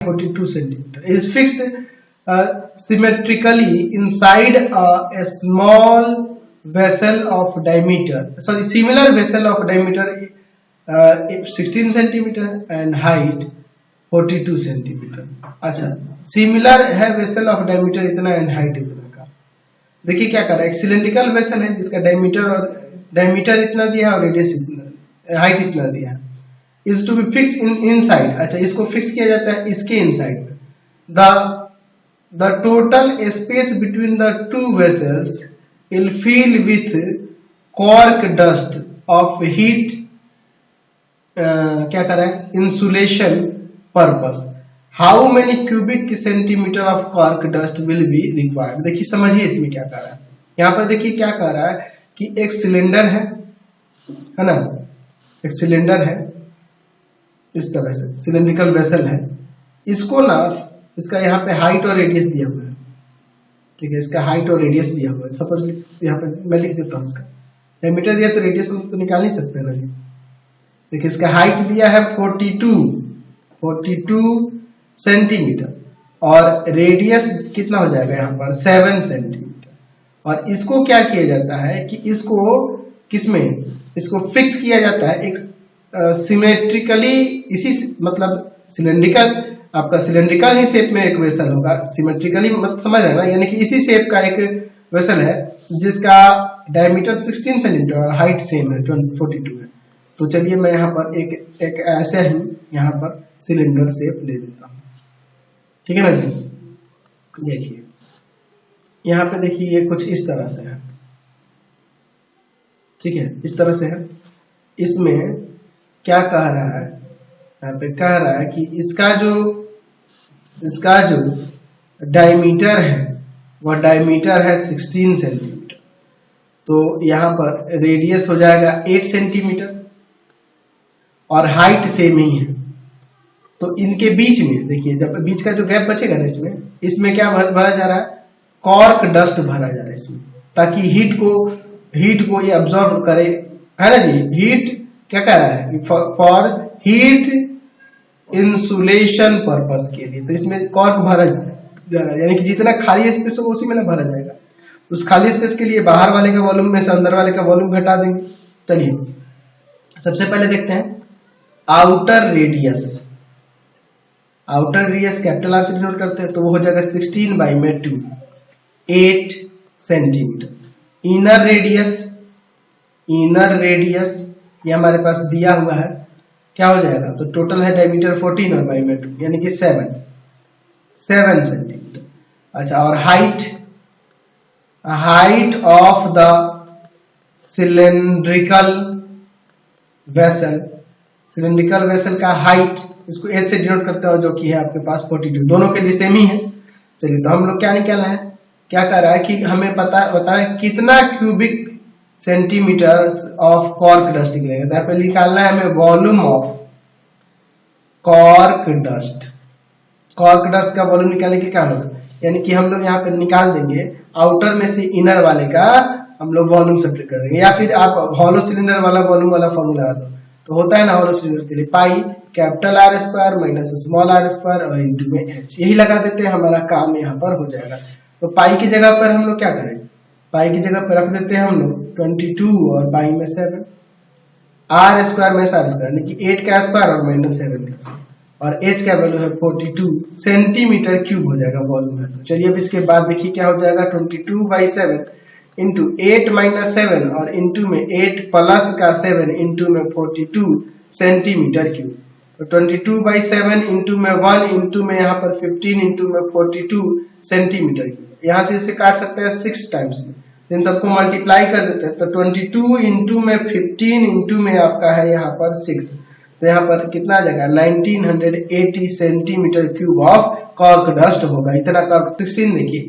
42 centimeter is fixed symmetrically inside a small vessel of diameter, similar vessel of diameter 16 centimeter and height 42 centimeter। अच्छा, similar है vessel of diameter इतना and height इतना का। देखिए क्या कर रहा है, एक सिलेंड्रिकल वेसल है जिसका डायमीटर इतना दिया है और रेडियस इतना, हाइट इतना दिया है। Is to be fix inside, अच्छा इसको फिक्स किया जाता है इसके इनसाइड में। The total space between the two vessels will fill with cork dust of heat, क्या कर रहा है, insulation purpose. How many cubic centimetre of cork dust will be required. देखिए समझिए इसमें क्या कर रहा है। यहाँ पर देखिए क्या कर रहा है कि एक सिलेंडर है ना, एक सिलेंडर है इस तरह से, सिलेंड्रिकल वेसल है। इसको ना, इसका यहाँ पे हाइट और रेडियस दिया हुआ है, ठीक है, इसका हाइट और रेडियस दिया हुआ है। सपोज यहाँ पे मैं लिख देता हूँ, इसका डायमीटर दिया तो रेडियस हम तो निकाल नहीं सकते ना। देखिए इसका हाइट दिया है 42 सेंटीमीटर और रेडियस कितना हो जाएगा यहाँ पर 7 सेंटीमीटर। और इसको क्या किया जाता है कि इसको किसमें, इसको फिक्स किया जाता है एक सिमेट्रिकली, इसी मतलब सिलेंड्रिकल, आपका सिलेंड्रिकल ही शेप में एक वेसल होगा, सिमेट्रिकली मत समझ रहे ना, यानी कि इसी शेप का एक वेसल है जिसका डायमीटर 16 सेंटीमीटर और हाइट सेम है 42 है। तो चलिए मैं यहाँ पर एक ऐसे ही यहाँ पर सिलेंडर शेप ले लेता हूँ, ठीक है ना जी। देखिए यहाँ पे देखिए ये कुछ इस तरह से है, ठीक है, इस तरह से है। इसमें क्या कह रहा है, यहाँ पे कह रहा है कि इसका जो डायमीटर है वह डायमीटर है 16 सेंटीमीटर। तो यहाँ पर रेडियस हो जाएगा 8 सेंटीमीटर और हाइट सेम ही है। तो इनके बीच में देखिए, जब बीच का जो गैप बचेगा ना, इसमें क्या भरा जा रहा है, कॉर्क डस्ट भरा जा रहा है इसमें, ताकि हीट को ये अब्सॉर्ब करे, है ना जी। हीट क्या कह रहा है, फॉर हीट इंसुलेशन पर्पस के लिए। तो इसमें कॉर्क भरा जा रहा है, यानी कि जितना खाली स्पेस होगा उसी में ना भरा जाएगा। उस खाली स्पेस के लिए बाहर वाले का वॉल्यूम में से अंदर वाले का वॉल्यूम घटा देंगे। चलिए सबसे पहले देखते हैं outer radius. Outer radius capital R से डिनोट करते हैं, तो वो हो जाएगा 16/2 8 सेंटीमीटर। इनर रेडियस ये हमारे पास दिया हुआ है, क्या हो जाएगा, तो टोटल है डायमीटर 14 और बाई में 2 यानी कि 7 सेंटीमीटर। अच्छा, और height of the cylindrical vessel का हाइट, इसको एच से डिनोट करते हो, जो कि है आपके पास 42, दोनों के लिए सेम ही है। चलिए तो हम लोग क्या निकालना है, क्या कर रहा है कि हमें बता रहा है कितना cubic centimetre of cork dust निकलेगा। तो यहाँ पे निकालना है हमें volume of cork dust. Cork dust का वॉल्यूम निकालने के क्या होगा, यानी कि हम लोग यहाँ पे निकाल देंगे आउटर में से इनर वाले का हम लोग वॉल्यूम सब्ट्रैक्ट कर देंगे, या फिर आप हॉलो सिलेंडर वाला वॉल्यूम वाला फॉर्मूला लगा दो। तो होता है ना हॉलो सिलेंडर के लिए pi capital R square minus small r square और इंटू में h, यही लगा देते हैं, हमारा काम यहाँ पर हो जाएगा। तो पाई की जगह पर हम लोग क्या करें, पाई की जगह पर रख देते हैं हम लोग 22 और पाई में 7, r स्क्वायर में r स्क्वायर यानी कि 8 का स्क्वायर और माइनस 7 का स्क्वायर, और h का वैल्यू है 42 सेंटीमीटर क्यूब हो जाएगा वॉल्यूम है। तो चलिए अब इसके बाद देखिए क्या हो जाएगा, 22/7 इंटू 8 - 7 और इंटू में 8 प्लस का 7 इंटू में 42 सेंटीमीटर क्यूब। तो 22/7 इंटू में 1 इंटू में यहाँ पर 15 इंटू में 42 सेंटीमीटर क्यूब। यहाँ से इसे काट सकते हैं 6 टाइम्स में, इन सबको मल्टीप्लाई कर देते हैं। तो 22 इंटू में 15 इंटू में आपका है यहाँ पर 6, तो यहाँ पर कितना आ जाएगा 1980 centimetre cube of cork dust होगा। इतना कॉर्क 16 देखिए